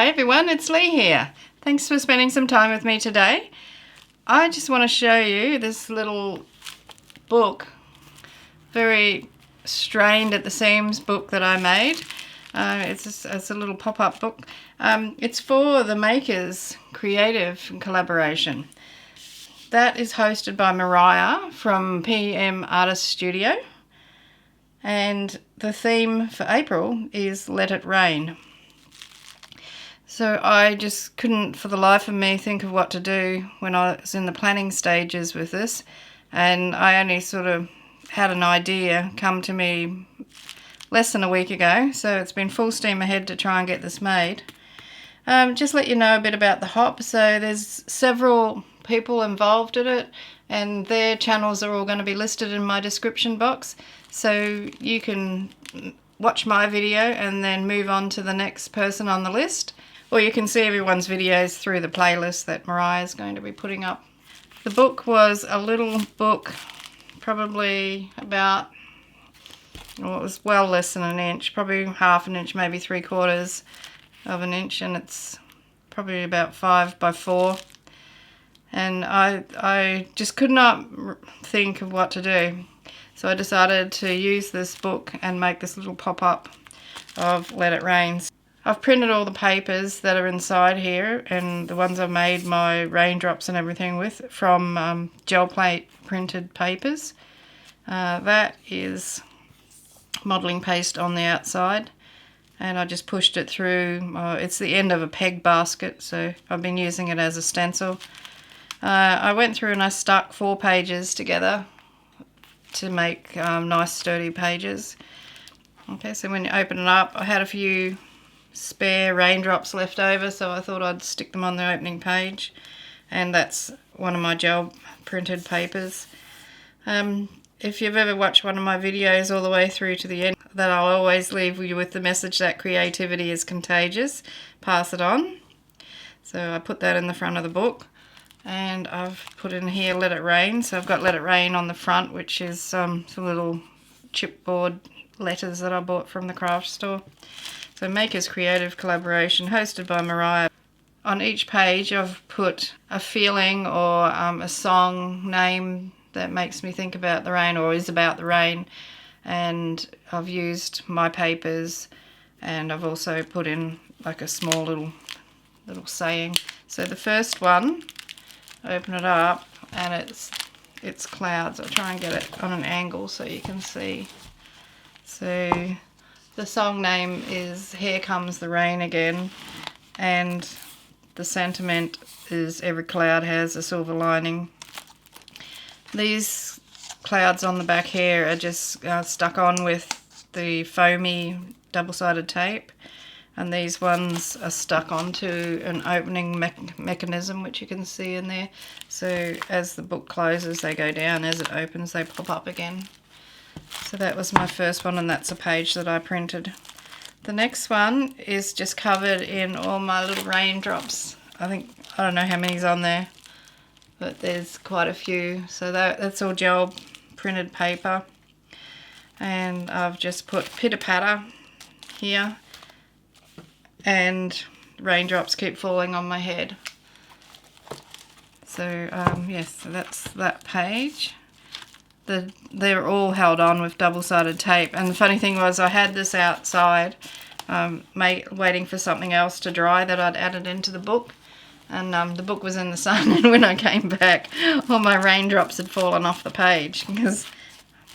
Hi everyone, it's Leigh here. Thanks for spending some time with me today. I just want to show you this little book, very strained at the seams book that I made. It's a little pop-up book. It's for the Makers Creative Collaboration. That is hosted by Mariah from PM Artist Studio. And the theme for April is Let It Rain. So I just couldn't for the life of me think of what to do when I was in the planning stages with this, and I only sort of had an idea come to me less than a week ago, so it's been full steam ahead to try and get this made. Just let you know a bit about the hop. So there's several people involved in it, and their channels are all going to be listed in my description box, so you can watch my video and then move on to the next person on the list. Or you can see everyone's videos through the playlist that Mariah is going to be putting up. The book was a little book, probably about, well, it was well less than an inch, probably half an inch, maybe 3/4 of an inch, and it's probably about 5 by 4. And I just could not think of what to do. So I decided to use this book and make this little pop-up of Let It Rain. I've printed all the papers that are inside here, and the ones I've made my raindrops and everything with from gel plate printed papers. That is modelling paste on the outside, and I just pushed it through. It's the end of a peg basket, so I've been using it as a stencil. I went through and I stuck 4 pages together to make nice sturdy pages. Okay, so when you open it up, I had a few spare raindrops left over, so I thought I'd stick them on the opening page, and that's one of my gel printed papers. If you've ever watched one of my videos all the way through to the end, that I'll always leave you with the message that creativity is contagious, pass it on. So I put that in the front of the book, and I've put in here Let It Rain. So I've got Let It Rain on the front, which is some little chipboard letters that I bought from the craft store. So Makers Creative Collaboration, hosted by Mariah. On each page I've put a feeling or a song name that makes me think about the rain or is about the rain, and I've used my papers, and I've also put in like a small little saying. So the first one, open it up, and it's clouds. I'll try and get it on an angle so you can see. So the song name is Here Comes the Rain Again, and the sentiment is every cloud has a silver lining. These clouds on the back here are just stuck on with the foamy double-sided tape, and these ones are stuck onto an opening mechanism, which you can see in there. So as the book closes, they go down. As it opens, they pop up again. So that was my first one, and that's a page that I printed. The next one is just covered in all my little raindrops. I don't know how many's on there, but there's quite a few. So that's all gel printed paper, and I've just put pitter patter here, and raindrops keep falling on my head. So yes, so that's that page. They're all held on with double-sided tape, and the funny thing was I had this outside waiting for something else to dry that I'd added into the book, and the book was in the sun, and when I came back all my raindrops had fallen off the page, because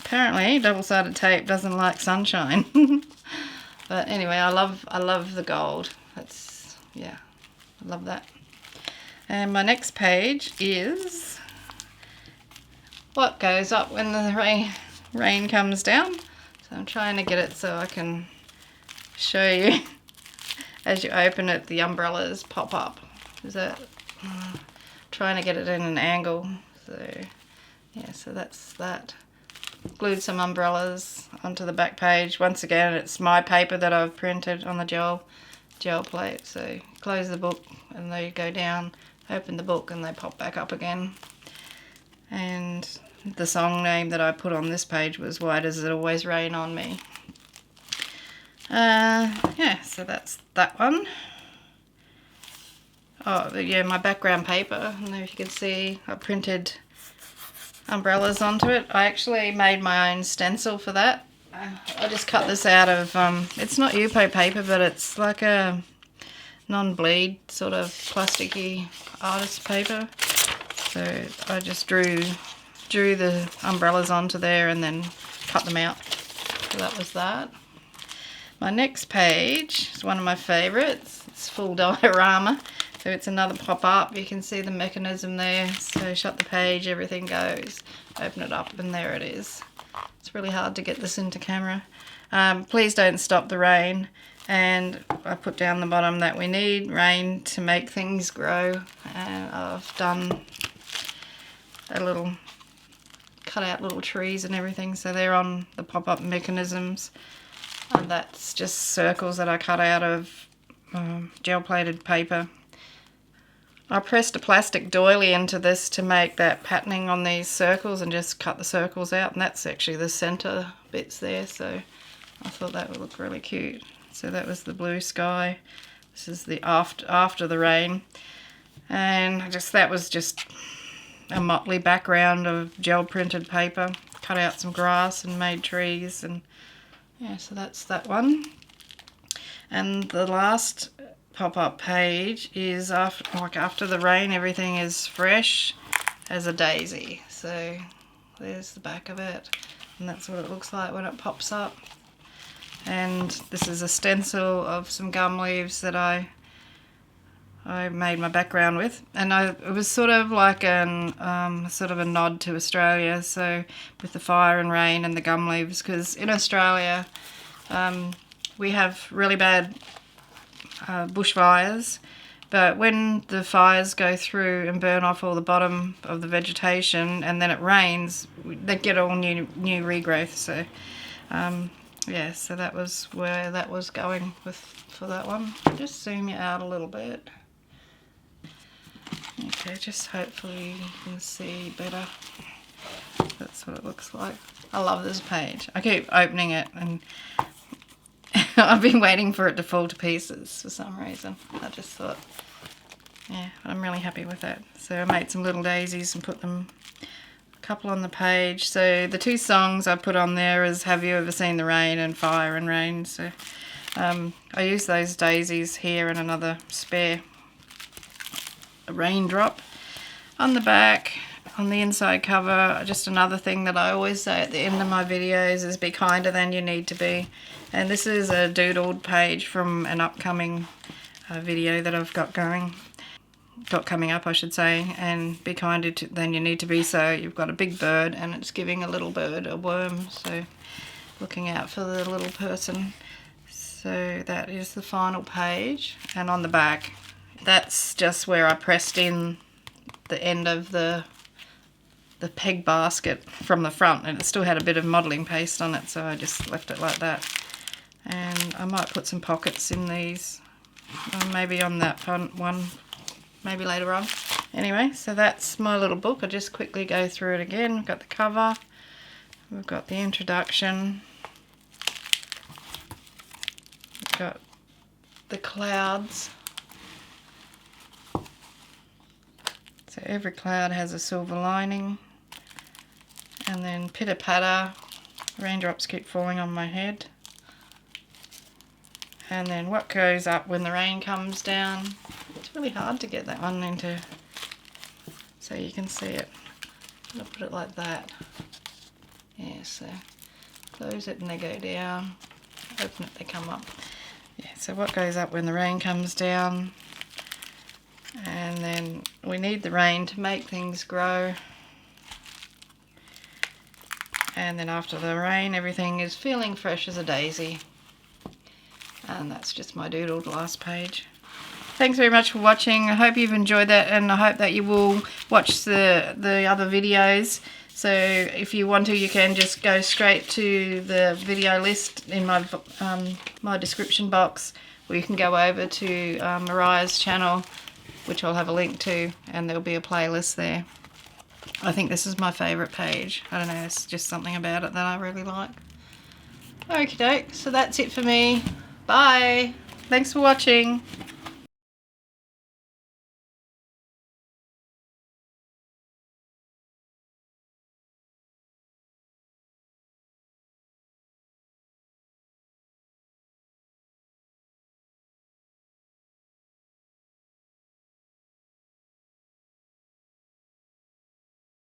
apparently double-sided tape doesn't like sunshine. But anyway, I love the gold. Yeah, I love that. And my next page is what goes up when the rain comes down. So I'm trying to get it so I can show you. As you open it, the umbrellas pop up. Is that trying to get it in an angle? So yeah, so that's that. Glued some umbrellas onto the back page. Once again, it's my paper that I've printed on the gel plate. So close the book and they go down. Open the book and they pop back up again. And the song name that I put on this page was Why Does It Always Rain on Me? Yeah, so that's that one. Oh yeah, my background paper. I don't know if you can see, I printed umbrellas onto it. I actually made my own stencil for that. I just cut this out of, it's not Yupo paper, but it's like a non-bleed sort of plasticky artist paper. So I just drew the umbrellas onto there and then cut them out. So that was that. My next page is one of my favourites. It's full diorama. So it's another pop-up. You can see the mechanism there. So shut the page, everything goes. Open it up and there it is. It's really hard to get this into camera. Please don't stop the rain. And I put down the bottom that we need rain to make things grow. And I've done a little, cut out little trees and everything. So they're on the pop-up mechanisms. And that's just circles that I cut out of gel plated paper. I pressed a plastic doily into this to make that patterning on these circles and just cut the circles out, and that's actually the center bits there, so I thought that would look really cute. So that was the blue sky. This is the after the rain, and that was just a motley background of gel printed paper. Cut out some grass and made trees, and yeah, so that's that one. And the last pop-up page is after the rain, everything is fresh as a daisy. So there's the back of it, and that's what it looks like when it pops up. And this is a stencil of some gum leaves that I made my background with, and it was sort of like sort of a nod to Australia. So with the fire and rain and the gum leaves, because in Australia we have really bad bushfires, but when the fires go through and burn off all the bottom of the vegetation and then it rains, they get all new regrowth. So yeah, so that was where that was going for that one. Just zoom you out a little bit. Okay, just hopefully you can see better. That's what it looks like. I love this page. I keep opening it and I've been waiting for it to fall to pieces for some reason. I just thought, yeah, I'm really happy with that. So I made some little daisies and put them, a couple on the page. So the two songs I put on there is Have You Ever Seen the Rain and Fire and Rain. So I used those daisies here and another spare raindrop. On the back, on the inside cover, just another thing that I always say at the end of my videos is be kinder than you need to be. And this is a doodled page from an upcoming video that I've got coming up, I should say. And be kinder than you need to be. So you've got a big bird and it's giving a little bird a worm. So looking out for the little person. So that is the final page. And on the back, that's just where I pressed in the end of the peg basket from the front, and it still had a bit of modelling paste on it, so I just left it like that. And I might put some pockets in these, maybe on that front one, maybe later on. Anyway, so that's my little book. I'll just quickly go through it again. We've got the cover, we've got the introduction, we've got the clouds. So every cloud has a silver lining. And then pitter patter, raindrops keep falling on my head. And then what goes up when the rain comes down. It's really hard to get that one into, so you can see it. I'll put it like that. Yeah, so close it and they go down. Open it, they come up. Yeah, so what goes up when the rain comes down. And then we need the rain to make things grow. And then after the rain, everything is feeling fresh as a daisy. And that's just my doodled last page. Thanks very much for watching. I hope you've enjoyed that, and I hope that you will watch the other videos. So if you want to, you can just go straight to the video list in my my description box, or you can go over to Mariah's channel, which I'll have a link to, and there'll be a playlist there. I think this is my favourite page. I don't know, it's just something about it that I really like. Okie doke, so that's it for me. Bye. Thanks for watching.